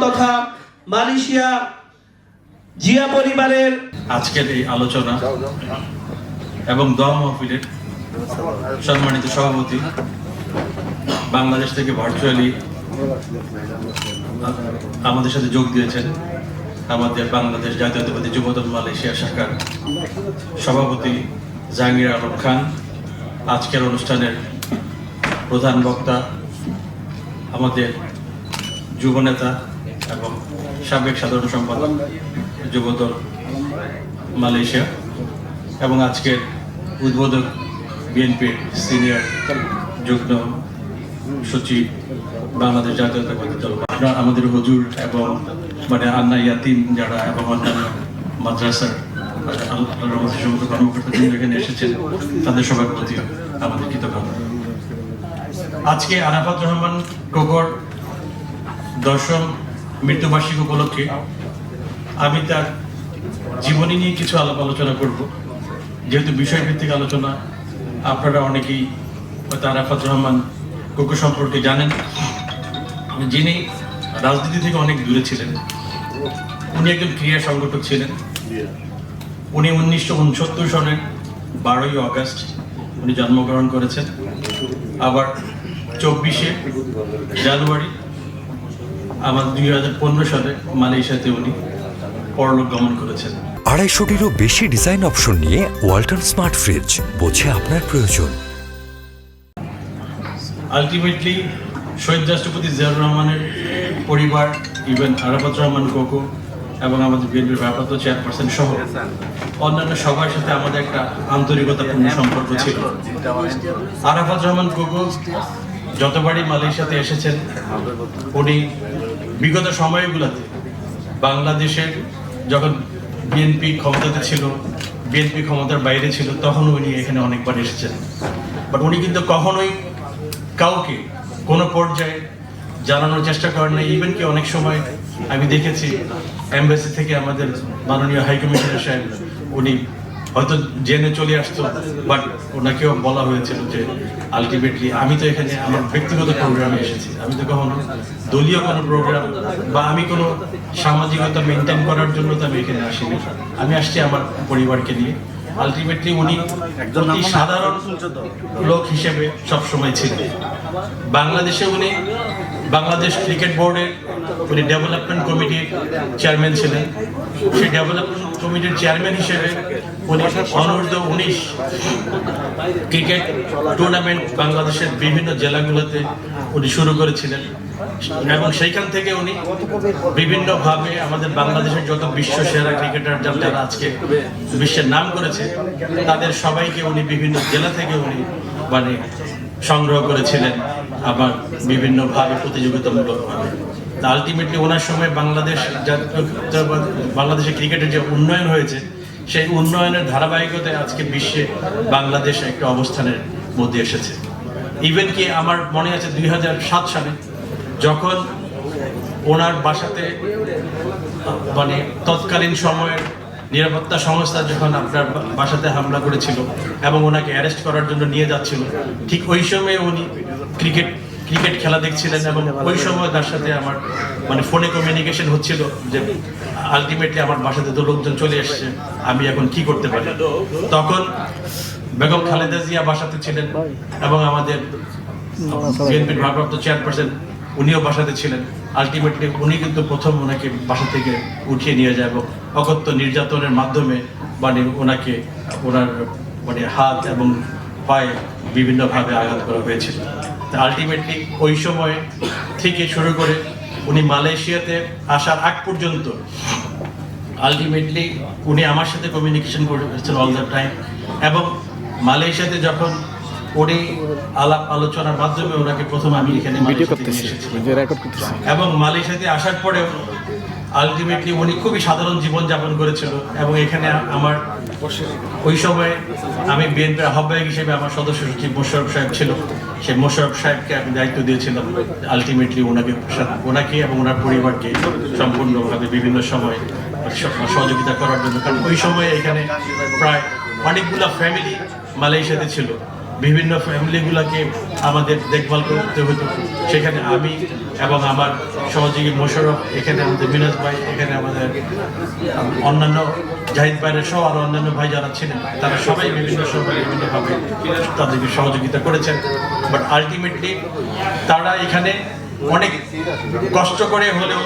তথা মালয়েশিয়া জিয়া পরিবারের আজকের এই আলোচনা এবং দোয়া মাহফিলের সম্মানিত সভাপতি, বাংলাদেশ থেকে ভার্চুয়ালি আমাদের সাথে যোগ দিয়েছেন আমাদের বাংলাদেশ জাতীয়তাবাদী যুবদল মালয়েশিয়া শাখার সভাপতি জাহাঙ্গীর আলম খান, আজকের অনুষ্ঠানের প্রধান বক্তা আমাদের যুবনেতা এবং সাবেক সাধারণ সম্পাদক যুবদল মালয়েশিয়া এবং আজকের উদ্বোধক বিএনপির সিনিয়র যুগ্ম সচিব বাংলাদেশ জাতীয়তাবাদী দল, আমাদের হুজুর এবং আন্না ইয়াতিম যারা এবং অন্যান্য মাদ্রাসার সমস্ত কর্মকর্তা যিনি এখানে এসেছেন তাদের সবার প্রতি আমাদের কৃতজ্ঞতা। আজকে আরাফাত রহমান কোকর 10ম মৃত্যুবার্ষিকী উপলক্ষে আমি তার জীবনী নিয়ে কিছু আলোচনা করব। যেহেতু বিষয়ভিত্তিক আলোচনা, আপনারা অনেকেই হয়তো আরাফাত রহমান কোকো সম্পর্কে জানেন, যিনি রাজনীতি থেকে অনেক দূরে ছিলেন। উনি একজন ক্রীড়া সংগঠক ছিলেন। উনি 1969 সনের 12ই আগস্ট উনি জন্মগ্রহণ করেছেন। আবার 24শে জানুয়ারি আমাদের 2015 সালে মালয়েশিয়াতে উনি পরলোক গমন করেছেন। 250-টিরও বেশি ডিজাইন অপশন নিয়ে ওয়ালটন স্মার্ট ফ্রিজ, বোঝে আপনার প্রয়োজন। আলটিমেটলি শহীদ রাষ্ট্রপতি জিয়াউর রহমানের পরিবার, ইভেন আরাফাত রহমান কোকো এবং আমাদের বিএনপির ভারপ্রাপ্ত চেয়ারপারসন সহ অন্যান্য সবার সাথে আমাদের একটা আন্তরিকতাপূর্ণ সম্পর্ক ছিল। আরাফাত রহমান কোকো যতবারই মালয়েশিয়াতে এসেছেন, উনি বিগত সময়গুলোতে বাংলাদেশের যখন বিএনপি ক্ষমতাতে ছিল, বিএনপি ক্ষমতার বাইরে ছিল, তখন উনি এখানে অনেকবার এসেছেন। বাট উনি কিন্তু কখনোই কাউকে কোনো পর্যায়ে জানানোর চেষ্টা করেন না। ইভেন কি অনেক সময় আমি দেখেছি এমবাসি থেকে আমাদের মাননীয় হাই কমিশনার সাহেব, উনি হয়তো জেনে চলে আসতো, বাট ওনাকেও বলা হয়েছিল যে আলটিমেটলি আমি তো এখানে আমার ব্যক্তিগত প্রোগ্রামে এসেছি, আমি তো কখনো দলীয় কোনো প্রোগ্রাম বা আমি কোনো সামাজিকতা মেনটেন করার জন্য তো আমি এখানে আসিনি, আমি আসছি আমার পরিবারকে নিয়ে। আলটিমেটলি উনি একজন সাধারণ লোক হিসেবে সবসময় ছিলেন। বাংলাদেশে উনি বাংলাদেশ ক্রিকেট বোর্ডের উনি ডেভেলপমেন্ট কমিটির চেয়ারম্যান ছিলেন। সেই ডেভেলপমেন্ট কমিটির চেয়ারম্যান হিসেবে উনি অনূর্ধ্ব-19 ক্রিকেট টুর্নামেন্ট বাংলাদেশের বিভিন্ন জেলাগুলোতে উনি শুরু করেছিলেন এবং সেইখান থেকে উনি বিভিন্নভাবে আমাদের বাংলাদেশের যত বিশ্ব সেরা ক্রিকেটার যারা আজকে বিশ্বের নাম করেছে তাদের সবাইকে উনি বিভিন্ন জেলা থেকে উনি সংগ্রহ করেছিলেন, আবার বিভিন্নভাবে প্রতিযোগিতামূলকভাবে। আলটিমেটলি ওনার সময় বাংলাদেশের ক্রিকেটের যে উন্নয়ন হয়েছে, সেই উন্নয়নের ধারাবাহিকতায় আজকে বিশ্বে বাংলাদেশ একটা অবস্থানের মধ্যে এসেছে। ইভেন কি আমার মনে আছে 2007 সালে যখন ওনার বাসাতে তৎকালীন সময়ের নিরাপত্তা সংস্থা যখন আপনার বাসাতে হামলা করেছিল এবং ওনাকে অ্যারেস্ট করার জন্য নিয়ে যাচ্ছিল, ঠিক ওই সময় উনি ক্রিকেট খেলা দেখছিলেন এবং ওই সময় তার সাথে আমার ফোনে কমিউনিকেশন হচ্ছিল যে আলটিমেটলি আমার বাসাতে তো লোকজন চলে এসছে, আমি এখন কি করতে পারি। তখন বেগম খালেদা জিয়া বাসাতে ছিলেন এবং আমাদের বিএনপির ভারপ্রাপ্ত চেয়ারপারসন উনিও বাসাতে ছিলেন। আলটিমেটলি উনি কিন্তু প্রথম ওনাকে বাসা থেকে উঠিয়ে নিয়ে যায় এবং অকথ্য নির্যাতনের মাধ্যমে ওনাকে ওনার হাত এবং পায়ে বিভিন্নভাবে আঘাত করা হয়েছিল। আলটিমেটলি ওই সময় থেকে শুরু করে উনি মালয়েশিয়াতে আসার আগ পর্যন্ত আলটিমেটলি উনি আমার সাথে কমিউনিকেশন করেছেন অল দ্য টাইম এবং মালয়েশিয়াতে যখন উনি আলাপ আলোচনার মাধ্যমে ওনাকে প্রথম আমি এখানে এবং মালয়েশিয়াতে আসার পরে আলটিমেটলি উনি খুবই সাধারণ জীবনযাপন করেছিল এবং এখানে আমার ওই সময় আমি বিএনপির আহ্বায়ক হিসেবে আমার সদস্য সচিব মোশাররফ সাহেব ছিল, সেই মোশাররফ সাহেবকে আমি দায়িত্ব দিয়েছিলাম আলটিমেটলি ওনাকে এবং ওনার পরিবারকে সম্পূর্ণভাবে বিভিন্ন সময় সহযোগিতা করার জন্য। কারণ ওই সময় এখানে প্রায় অনেকগুলো ফ্যামিলি মালয়েশিয়াতে ছিল, বিভিন্ন ফ্যামিলিগুলোকে আমাদের দেখভাল করতে হতো। সেখানে আমি এবং আমার সহযোগী মোশাররফ, এখানে আমাদের মিনাজ ভাই, এখানে আমাদের অন্যান্য জাহিদ ভাইয়ের সহ আরও অন্যান্য ভাই যারা ছিলেন, তারা সবাই বিভিন্ন সময় বিভিন্নভাবে তাদেরকে সহযোগিতা করেছেন। বাট আলটিমেটলি তারা এখানে অনেক কষ্ট করে হলেও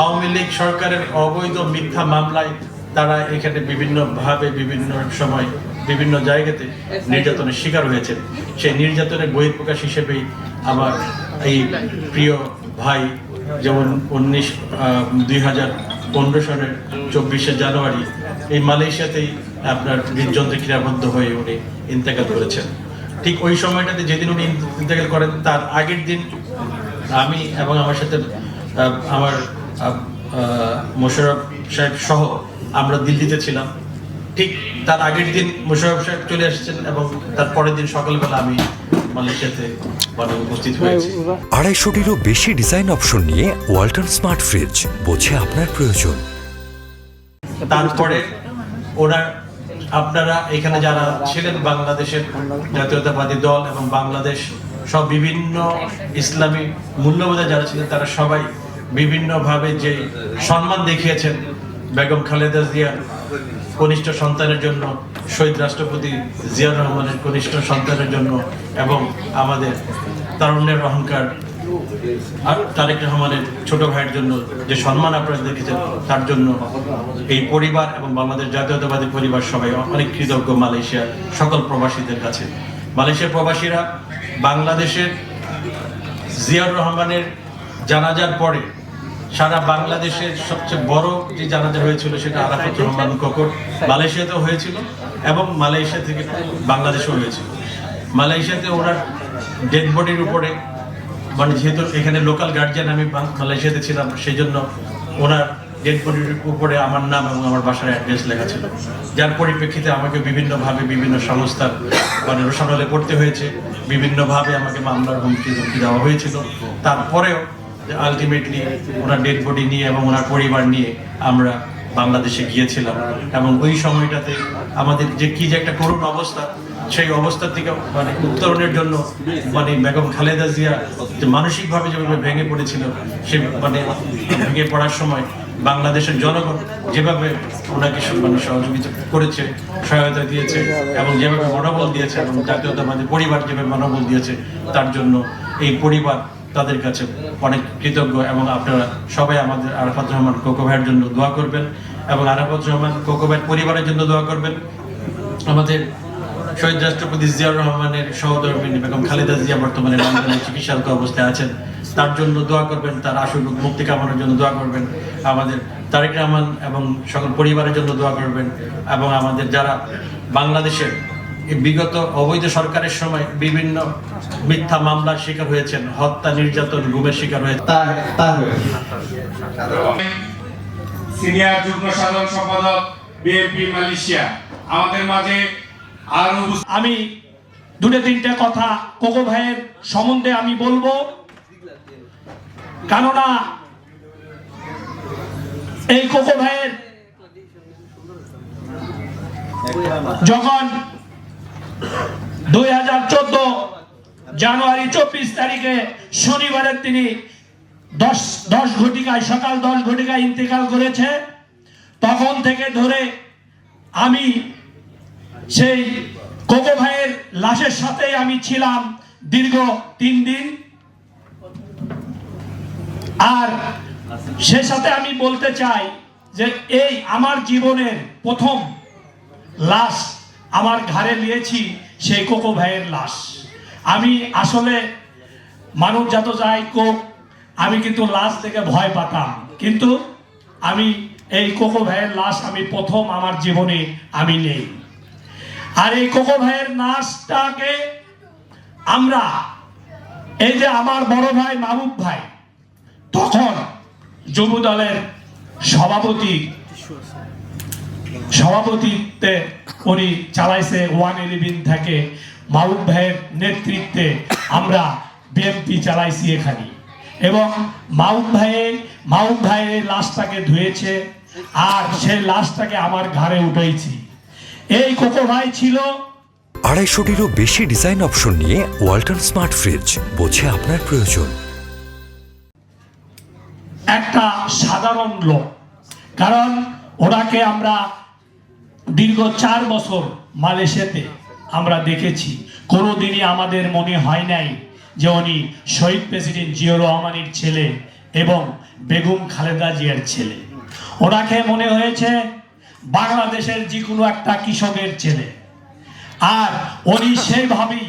আওয়ামী লীগ সরকারের অবৈধ মিথ্যা মামলায় তারা এখানে বিভিন্নভাবে বিভিন্ন সময় বিভিন্ন জায়গাতে নির্যাতনের শিকার হয়েছেন। সেই নির্যাতনের বহিঃপ্রকাশ হিসেবেই আমার এই প্রিয় ভাই, যেমন 2015 সালের 24শে জানুয়ারি এই মালয়েশিয়াতেই আপনার হৃদযন্ত্রে ক্রিয়াবদ্ধ হয়ে উনি ইন্তেকাল করেছেন। ঠিক ওই সময়টাতে যেদিন উনি ইন্তেকাল করেন তার আগের দিন আমি এবং আমার সাথে আমার মোশাররফ সাহেব সহ আমরা দিল্লিতে ছিলাম। ঠিক তার আগের দিন মোশাররফ সাহেব চলে আসছেন এবং তার পরের দিন সকালবেলা আমি মালয়েশিয়াতে উপস্থিত হয়েছি। 250-টিরও বেশি ডিজাইন অপশন নিয়ে ওয়ালটন স্মার্ট ফ্রিজ, বোঝে আপনার প্রয়োজন। তারপরে আপনারা এখানে যারা ছিলেন বাংলাদেশের জাতীয়তাবাদী দল এবং বাংলাদেশ সব বিভিন্ন ইসলামী মূল্যবোধে যারা ছিলেন, তারা সবাই বিভিন্নভাবে যে সম্মান দেখিয়েছেন বেগম খালেদা জিয়ার কনিষ্ঠ সন্তানের জন্য, শহীদ রাষ্ট্রপতি জিয়াউর রহমানের কনিষ্ঠ সন্তানের জন্য এবং আমাদের তারুণ্যের অহংকার তারেক রহমানের ছোট ভাইয়ের জন্য যে সম্মান আপনারা দেখেছেন, তার জন্য এই পরিবার এবং বাংলাদেশ জাতীয়তাবাদী পরিবার সবাই অনেক কৃতজ্ঞ মালয়েশিয়ার সকল প্রবাসীদের কাছে। মালয়েশিয়ার প্রবাসীরা বাংলাদেশের জিয়াউর রহমানের জানাজার পরে সারা বাংলাদেশের সবচেয়ে বড় যে জানাজা হয়েছিল সেটা আরাফাত রহমান কোকোর মালয়েশিয়াতেও হয়েছিল এবং মালয়েশিয়া থেকে বাংলাদেশেও হয়েছিল। মালয়েশিয়াতে ওনার ডেড বডির উপরে, মানে যেহেতু এখানে লোকাল গার্জিয়ান আমি মালয়েশিয়াতে ছিলাম, সেই জন্য ওনার ডেড বডির উপরে আমার নাম এবং আমার বাসার অ্যাড্রেস লেখা ছিল, যার পরিপ্রেক্ষিতে আমাকে বিভিন্নভাবে বিভিন্ন সংস্থার মানে রোশানলে পড়তে হয়েছে, বিভিন্নভাবে আমাকে মামলার হুমকি দেওয়া হয়েছিল। তারপরেও আলটিমেটলি ওনার ডেড বডি নিয়ে এবং ওনার পরিবার নিয়ে আমরা বাংলাদেশে গিয়েছিলাম এবং ওই সময়টাতে আমাদের যে একটা করুণ অবস্থা, সেই অবস্থা থেকে মানে উত্তরণের জন্য মানে বেগম খালেদা জিয়া যে মানসিকভাবে যেভাবে ভেঙে পড়েছিল, সে মানে ভেঙে পড়ার সময় বাংলাদেশের জনগণ যেভাবে ওনাকে মানে সহযোগিতা করেছে, সহায়তা দিয়েছে এবং যেভাবে মনোবল দিয়েছে এবং জাতীয়তাবাদী পরিবার যেভাবে মনোবল দিয়েছে, তার জন্য এই পরিবার তাদের কাছে অনেক কৃতজ্ঞ। এবং আপনারা সবাই আমাদের আরাফাত রহমান কোকো ভাইয়ের জন্য দোয়া করবেন এবং আরাফাত রহমান কোকো ভাইয়ের পরিবারের জন্য দোয়া করবেন। আমাদের শহীদ রাষ্ট্রপতি জিয়াউর রহমানের সহধর্মিণী বেগম খালেদা জিয়া বর্তমানে লন্ডনে চিকিৎসারত অবস্থায় আছেন, তার জন্য দোয়া করবেন, তার আশু মুক্তি কামনার জন্য দোয়া করবেন। আমাদের তারেক রহমান এবং সকল পরিবারের জন্য দোয়া করবেন এবং আমাদের যারা বাংলাদেশের বিগত অবৈধ সরকারের সময় বিভিন্ন মিথ্যা মামলার শিকার হয়েছেন, হত্যা, নির্যাতন, গুমের শিকার হয়েছেন। সিনিয়র যুগ্ম সাধারণ সম্পাদক বিএনপি মালয়েশিয়া আমাদের মাঝে আরো আমি দুটো তিনটে কথা কোকো ভাইয়ের সম্বন্ধে আমি বলবো, কেননা এই কোকো ভাইয়ের যখন 2014 জানুয়ারি 24 তারিখে শনিবারের তিনি 10 ঘটিকায় সকাল 10 ঘটিকায় ইন্তেকাল করেছে, তখন থেকে ধরে আমি সেই কোকো ভাইয়ের লাশের সাথে আমি ছিলাম দীর্ঘ 3 দিন। আর সে সাথে আমি বলতে চাই যে এই আমার জীবনের প্রথম লাশ আমার ঘাড়ে নিয়েছি সেই কোকো ভাইয়ের লাশ। আমি আসলে মানব যত যাই কোক, আমি কিন্তু লাশ থেকে ভয় পাতাম, কিন্তু আমি এই কোকো ভাইয়ের লাশ আমি প্রথম আমার জীবনে আমি নেই। আর এই কোকো ভাইয়ের লাশটাকে আমরা এই যে আমার বড় ভাই মাহবুব ভাই তখন যুব দলের সভাপতিত্বে উনি চালাইছে 111 থেকে মাহবুব ভাইয়ের নেতৃত্বে আমরা বিএনপি চালাইছি এখানে, এবং মাহবুব ভাইয়ের লাশটাকে ধুয়েছে আর সেই লাশটাকে আমার ঘাড়ে উঠাইছি। এই কোকো ভাই ছিল 250-টিরও বেশি ডিজাইন অপশন নিয়ে ওয়ালটন স্মার্ট ফ্রিজ, বোঝে আপনার প্রয়োজন। একটা সাধারণ লোক, কারণ ওনাকে আমরা দীর্ঘ 4 বছর মালয়েশিয়াতে আমরা দেখেছি। কোনোদিনই আমাদের মনে হয় নাই যে উনি শহীদ প্রেসিডেন্ট জিয়াউর রহমানের ছেলে এবং বেগম খালেদা জিয়ার ছেলে। ওনাকে মনে হয়েছে বাংলাদেশের যে কোনো একটা কৃষকের ছেলে। আর উনি সেইভাবেই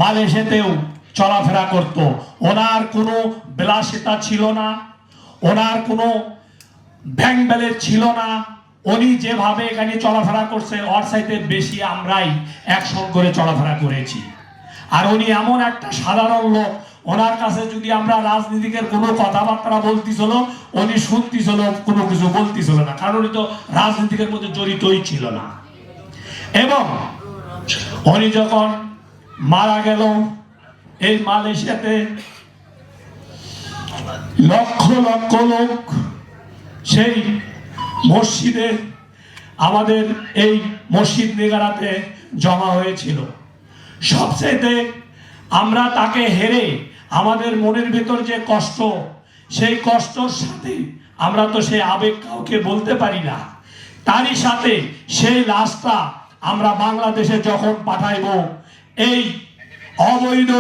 মালয়েশিয়াতেও চলাফেরা করত। ওনার কোনো বিলাসিতা ছিল না, ওনার কোনো ব্যাংক ব্যালেন্স ছিল না। উনি যেভাবে এখানে চলাফেরা করছে ওর চাইতে বেশি আমরাই একসঙ্গে করে চলাফেরা করেছি। আর উনি এমন একটা সাধারণ লোক, ওনার কাছে যদি আমরা রাজনীতিকের কোনো কথাবার্তা বলতেছিল উনি শুনতেছিল, কোনো কিছু বলতেছিল না, কারণ উনি তো রাজনীতিকের মধ্যে জড়িতই ছিল না। এবং উনি যখন মারা গেল, এই মালয়েশিয়াতে লক্ষ লক্ষ লোক সেই মসজিদে, আমাদের এই মসজিদ নেগারাতে জমা হয়েছিল। সবচেয়ে আমরা তাকে হেরে আমাদের মনের ভেতর যে কষ্ট, সেই কষ্টর সাথে আমরা তো সেই আবেগ কাউকে বলতে পারি না। তারই সাথে সেই লাশটা আমরা বাংলাদেশে যখন পাঠাইব, এই অবৈধ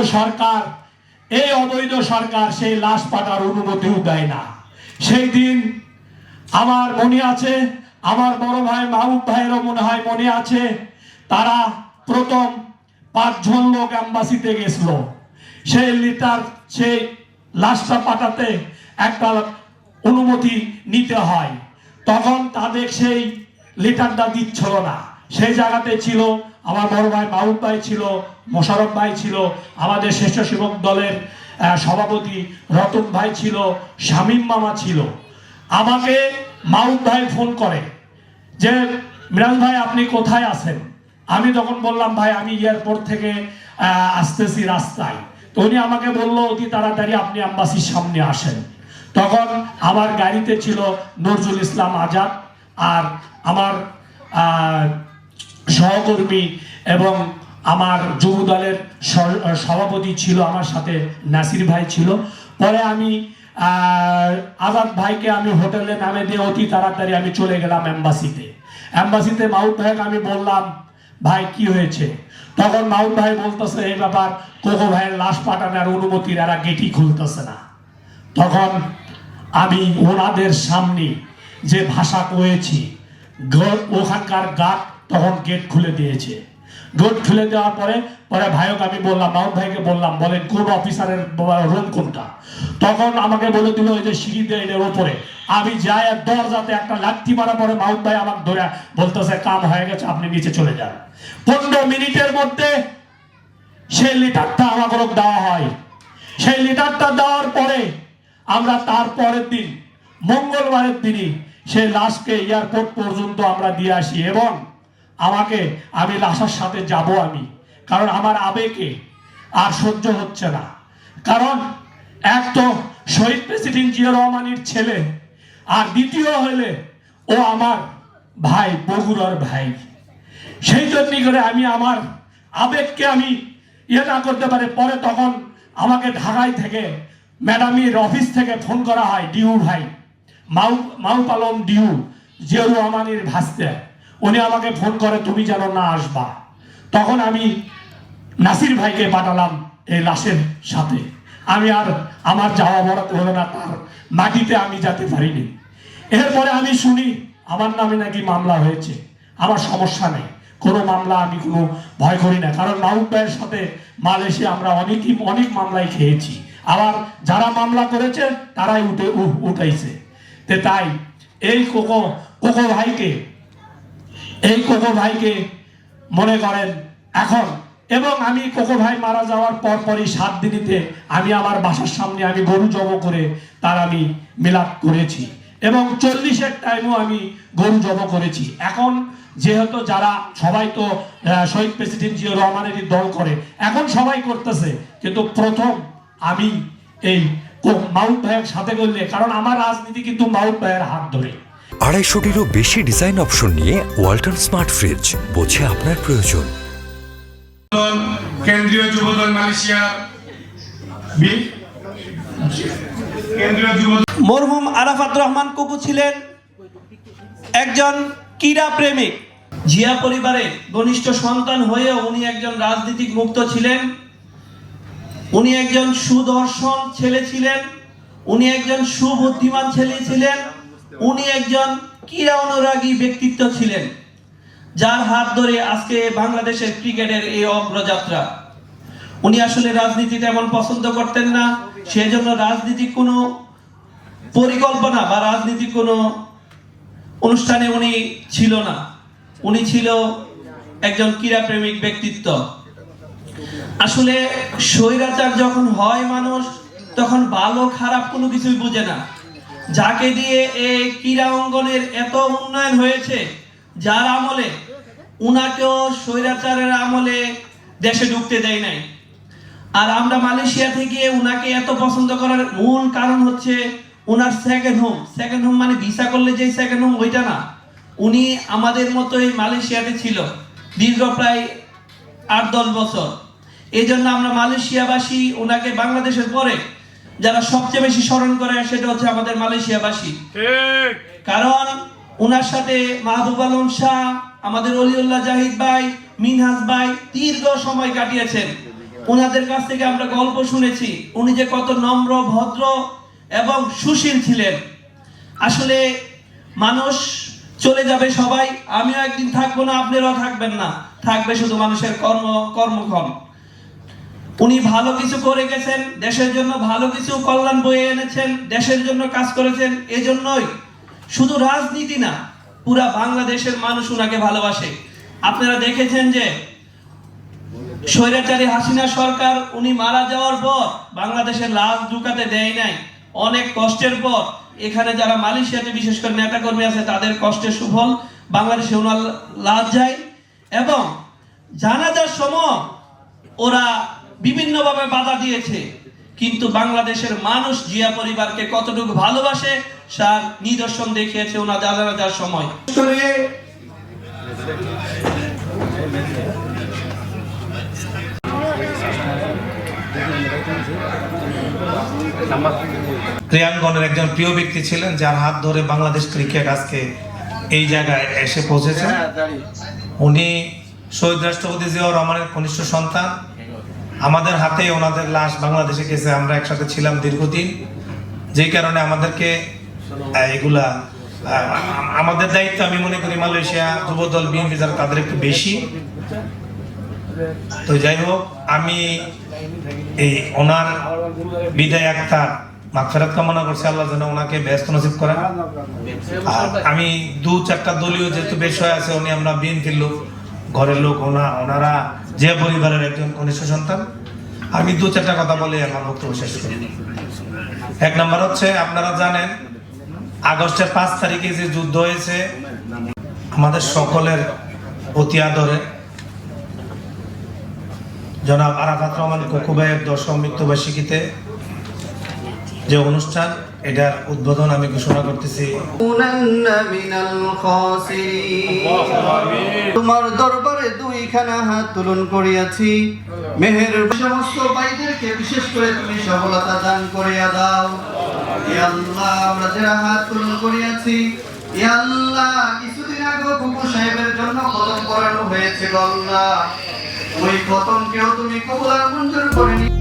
সরকার সেই লাশ পাঠার অনুমতিও দেয় না। সেই দিন আমার মনে আছে, আমার বড় ভাই মাহবুব ভাইয়েরও মনে হয় মনে আছে, তারা প্রথম 5 জন লোক এম্বাসিতে গেছিল। সেই লাশটা পাঠাতে একটা অনুমতি নিতে হয়। তখন তাদের সেই লেটারটা দিচ্ছিল না। সেই জায়গাতে ছিল আমার বড় ভাই মাহবুব ভাই ছিল, মোশারফ ভাই ছিল, আমাদের স্বেচ্ছাসেবক দলের সভাপতি রতন ভাই ছিল, শামীম মামা ছিল। আমাকে মাহবুব ভাই ফোন করে যে মিরাজ ভাই আপনি কোথায় আছেন? আমি তখন বললাম ভাই আমি এয়ারপোর্ট থেকে আসতেছি রাস্তায়। তো উনি আমাকে বললো অতি তাড়াতাড়ি আপনি এম্বাসির সামনে আসেন। তখন আমার গাড়িতে ছিল নজরুল ইসলাম আজাদ, আর আমার সহকর্মী এবং আমার যুব দলের সভাপতি ছিল, আমার সাথে নাসির ভাই ছিল। পরে আমি আজাদ ভাইকে আমি হোটেলে নামে দিয়ে অতি তাড়াতাড়ি আমি চলে গেলাম এম্বাসিতে। মাহবুব ভাইকে আমি বললাম ভাই কি হয়েছে? তখন মাহবুব ভাই বলতেছে এই ব্যাপার, কোকো ভাইয়ের লাশ পাঠানোর অনুমতির এরা গেটই খুলতেছে না। তখন আমি ওনাদের সামনে যে ভাষা কয়েছি, ওখানকার গার্ড তখন গেট খুলে দিয়েছে। গেট খুলে দেওয়ার পরে ভাইকে আমি বললাম, মাহবুব ভাইকে বললাম বলেন কোন অফিসারের রুম কোনটা? তখন আমাকে বলে দিল ওই যে সিঁড়ি দিয়ে এর উপরে। আমি যাই দরজাতে একটা লাঠি মারা পরে মাহবুব ভাই আমাকে ধরে বলতেছে কাম হয়ে গেছে, আপনি নিচে চলে যান। 15 মিনিটের মধ্যে সেই লেটারটা আমাকে দেওয়া হয়। সেই লেটারটা দেওয়ার পরে আমরা তার পরের দিন মঙ্গলবারের দিনই সেই লাশকে এয়ারপোর্ট পর্যন্ত আমরা দিয়ে আসি। এবং আমি লাশের সাথে যাব আমি, কারণ আমার আবেগে আর সহ্য হচ্ছে না। কারণ এক তো শহীদ প্রেসিডেন্ট জিয়া রহমানের ছেলে, আর দ্বিতীয় হলে ও আমার ভাই, বগুড়ার ভাই। সেই জন্যই করে আমি আমার আবেগকে আমি না করতে পারি। পরে তখন আমাকে ঢাকায় থেকে ম্যাডামের অফিস থেকে ফোন করা হয়, ডিউ ভাই মাহবুব আলম ডিউ, জিয়াউর রহমানের ভাস্তে, উনি আমাকে ফোন করে তুমি যেন না আসবা। তখন আমি নাসির ভাইকে পাঠালাম এই লাশের সাথে। আমি আর আমার যাওয়া বরাতে হলো না, তার মাটিতে আমি যেতে পারিনি। এরপরে আমি শুনি আমার নামে নাকি মামলা হয়েছে। আমার সমস্যা নেই, কোনো মামলা আমি কোনো ভয় করি না, কারণ মাহবুব ভাইয়ের সাথে মালয়েশিয়া আমরা অনেক মামলাই খেয়েছি। আবার যারা মামলা করেছে তারাই উঠাইছে। তাই এই কোকো ভাইকে মনে করেন এখন। এবং আমি কোকো ভাই মারা যাওয়ার পরই 7 দিনিতে আমি আমার বাসার সামনে আমি গরু জব করে তার আমি মিলাদ করেছি, এবং 40-এর টাইমও আমি গরু জব করেছি। এখন যেহেতু যারা সবাই তো শহীদ প্রেসিডেন্ট জিয়াউর রহমানেরই দল করে, এখন সবাই করতেছে, কিন্তু প্রথম আমি এই মাহবুব ভাইয়ের সাথে করলে, কারণ আমার রাজনীতি কিন্তু মাহবুব ভাইয়ের হাত ধরে। 250-টিরও বেশি ডিজাইন অপশন নিয়ে ওয়ালটন স্মার্ট ফ্রিজ, বোঝে আপনার প্রয়োজন। কেন্দ্রীয় যুবদল মালয়েশিয়া কেন্দ্রীয় যুবদল মরহুম আরাফাত রহমান কুকু ছিলেন একজন ক্রীড়া প্রেমিক। জিয়া পরিবারের ঘনিষ্ঠ সন্তান হয়েও উনি একজন রাজনীতিক মুক্ত ছিলেন। উনি একজন সুদর্শন ছেলে ছিলেন, উনি একজন সুবুদ্ধিমান ছেলে ছিলেন, উনি একজন ক্রীড়া অনুরাগী ব্যক্তিত্ব ছিলেন, যার হাত ধরে আজকে বাংলাদেশের ক্রিকেটের এই অগ্রযাত্রা। উনি আসলে রাজনীতি তেমন পছন্দ করতেন না, সেজন্য রাজনীতিক কোনো পরিকল্পনা বা রাজনীতিক কোনো অনুষ্ঠানে উনি ছিল না। উনি ছিল একজন ক্রীড়াপ্রেমিক ব্যক্তিত্ব। আসলে স্বৈরাচার যখন হয় মানুষ, তখন ভালো খারাপ কোনো কিছুই বুঝে না। যাকে দিয়ে এই ক্রীড়া অঙ্গনের এত উন্নয়ন হয়েছে, যার আমলে উনাকেও স্বৈরাচারের আমলে দেশে ঢুকতে দেয় নাই। আর আমরা মালয়েশিয়া থেকে উনাকে এত পছন্দ করার মূল কারণ হচ্ছে উনার সেকেন্ড হোম মানে ভিসা করলে যে সেকেন্ড হোম ওইটা না, উনি আমাদের মতোই মালয়েশিয়াতে ছিল দীর্ঘ প্রায় 8-10 বছর। এই জন্য আমরা মালয়েশিয়াবাসী ওনাকে বাংলাদেশের পরে যারা সবচেয়ে বেশি স্মরণ করে সেটা হচ্ছে আমাদের মালয়েশিয়াবাসী। কারণ ওনার সাথে মাহবুব আলম শাহ, আমাদের অলিউল্লাহ জাহিদ ভাই, মিনহাজ ভাই দীর্ঘ সময় কাটিয়েছেন। ওনাদের কাছ থেকে আমরা গল্প শুনেছি উনি যে কত নম্র, ভদ্র এবং সুশীল ছিলেন। আসলে মানুষ চলে যাবে সবাই, আমিও একদিন থাকবো না, আপনারাও থাকবেন না, থাকবে শুধু মানুষের কর্মক্ষণ। উনি ভালো কিছু করে গেছেন, দেশের জন্য ভালো কিছু কল্যাণ বয়ে এনেছেন, দেশের জন্য কাজ করেছেন। এজন্যই শুধু রাজনীতি না, পুরা বাংলাদেশের মানুষ উনাকে ভালোবাসে। আপনারা দেখেছেন যে স্বৈরাচারী হাসিনা সরকার উনি মারা যাওয়ার পর বাংলাদেশের লাশ ঢুকাতে দেয় নাই। অনেক কষ্টের পর এখানে যারা মালয়েশিয়াতে বিশেষ করে নেতাকর্মী আছে তাদের কষ্টের সুফল বাংলাদেশে ওনার লাশ যায়। এবং জানাজার সময় ওরা বিভিন্নভাবে বাধা দিয়েছে, কিন্তু বাংলাদেশের মানুষ জিয়া পরিবারকে কতটুকু ভালোবাসে তার নিদর্শন দেখিয়েছে ওনার জানাজার সময়। ক্রীড়াঙ্গনের একজন প্রিয় ব্যক্তি ছিলেন, যার হাত ধরে বাংলাদেশ ক্রিকেট আজকে এই জায়গায় এসে পৌঁছেছেন। উনি শহীদ রাষ্ট্রপতি জিয়াউর রহমানের কনিষ্ঠ সন্তান। আমাদের হাতে ওনাদের লাশ বাংলাদেশে গেছে, আমরা একসাথে ছিলাম দীর্ঘদিন, যেই কারণে আমাদেরকে এগুলা আমাদের দায়িত্ব আমি মনে করি মালয়েশিয়া যুবদল বিএনপি যারা তাদের একটু বেশি। তো যাই হোক, আমি এই ওনার বিদায় আক্তার মাগফিরাত কামনা করছি, আল্লাহ যেন ওনাকে ব্যস্ত নসিব করেন। আর আমি 2-4টা দলীয় যেহেতু বিষয় আছে, উনি আমরা বিএনপির লোক, ঘরের লোক, ওনারা যে পরিবারের একজন কনিষ্ঠ সন্তান। আমি 2-4টা কথা বলে আমার বক্তব্য শেষ করি। 1 নম্বর হচ্ছে, আপনারা জানেন আগস্টের 5 তারিখে যে যুদ্ধ হয়েছে, আমাদের সকলের অতি আদরে জনাব আরাফাত রহমান কুকু ভাইয়ের 10ম মৃত্যুবার্ষিকীতে যে অনুষ্ঠান, এটার উদ্বোধন আমি ঘোষণা করতেছি। তোমার দরবারে 2খানা হাত তুলন করিয়াছি, মেহের সমস্ত ভাইদেরকে বিশেষ করে তুমি সফলতা দান করিয়া দাও। ইয়া আল্লাহ, আমরা যারা হাত তুলন করিয়াছি, ইয়া আল্লাহ, কিছুদিন আগে কুকু সাহেবের জন্য খতম করানো হয়েছে। আল্লাহ, ওই খতমকেও তুমি কবুল আর মঞ্জুর করে নিও।